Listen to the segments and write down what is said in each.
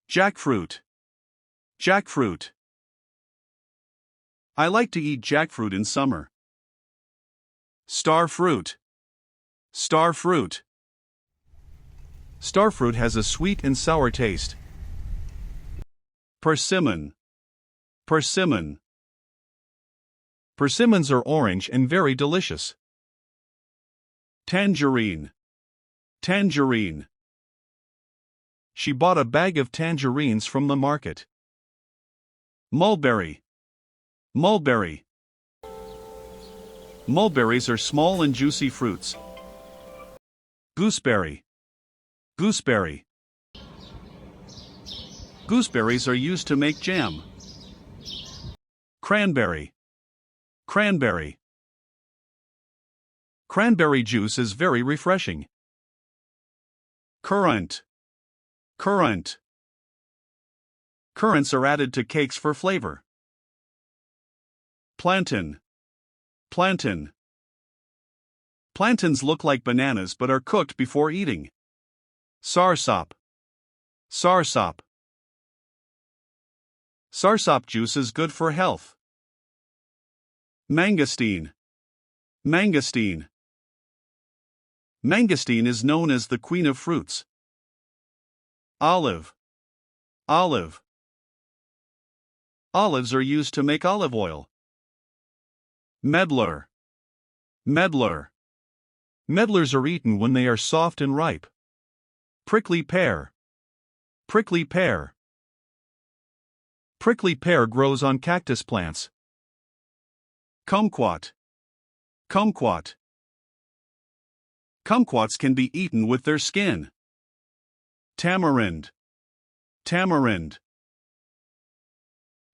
Jackfruit. Jackfruit. I like to eat jackfruit in summer. Starfruit. Starfruit. Starfruit has a sweet and sour taste. Persimmon. Persimmon. Persimmons are orange and very delicious. Tangerine. Tangerine. She bought a bag of tangerines from the market. Mulberry. Mulberry. Mulberries are small and juicy fruits. Gooseberry. Gooseberry. Gooseberries are used to make jam. Cranberry. Cranberry. Cranberry juice is very refreshing. Currant. Currant. Currants are added to cakes for flavor. Plantain. Plantain. Plantains look like bananas but are cooked before eating. Soursop. Soursop. Soursop juice is good for health. Mangosteen. Mangosteen. Mangosteen is known as the queen of fruits. Olive. Olive. Olives are used to make olive oil. Medlar. Medlar. Medlars are eaten when they are soft and ripe. Prickly pear. Prickly pear. Prickly pear grows on cactus plants. Kumquat. Kumquat. Kumquats can be eaten with their skin. Tamarind. Tamarind.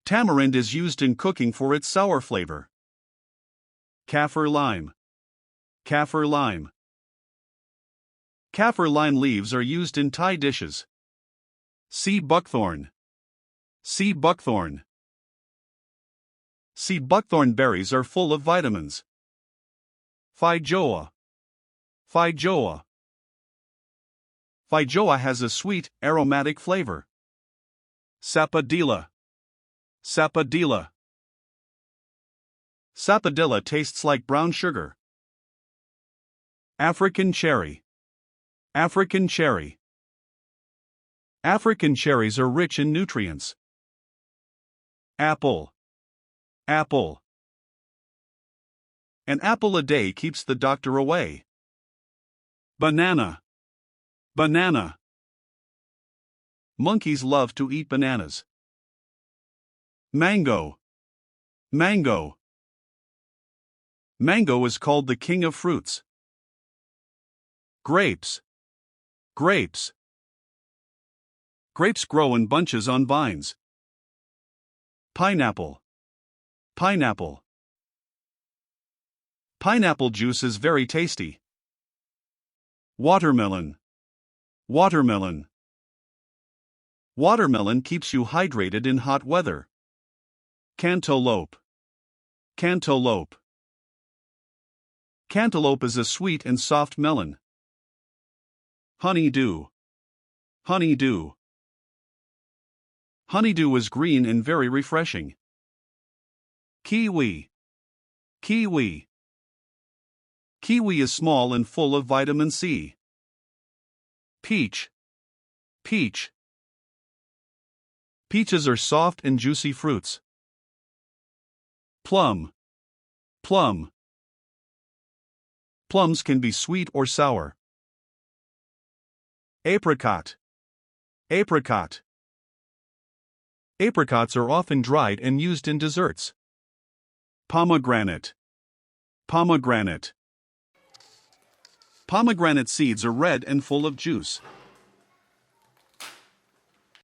Tamarind is used in cooking for its sour flavor. Kaffir lime. Kaffir lime. Kaffir lime leaves are used in Thai dishes. Sea buckthorn. Sea buckthorn. Sea buckthorn berries are full of vitamins. Feijoa. Feijoa. Feijoa has a sweet, aromatic flavor. Sapodilla. Sapodilla. Sapodilla tastes like brown sugar. African cherry. African cherry. African cherries are rich in nutrients. Apple. Apple. An apple a day keeps the doctor away. Banana. Banana. Monkeys love to eat bananas. Mango. Mango. Mango is called the king of fruits. Grapes. Grapes. Grapes grow in bunches on vines. Pineapple. Pineapple. Pineapple juice is very tasty. Watermelon. Watermelon. Watermelon keeps you hydrated in hot weather. Cantaloupe. Cantaloupe. Cantaloupe is a sweet and soft melon. Honeydew. Honeydew. Honeydew is green and very refreshing. Kiwi. Kiwi. Kiwi is small and full of vitamin C. Peach. Peach. Peaches are soft and juicy fruits. Plum. Plum. Plums can be sweet or sour. Apricot. Apricot. Apricots are often dried and used in desserts. Pomegranate. Pomegranate. Pomegranate seeds are red and full of juice.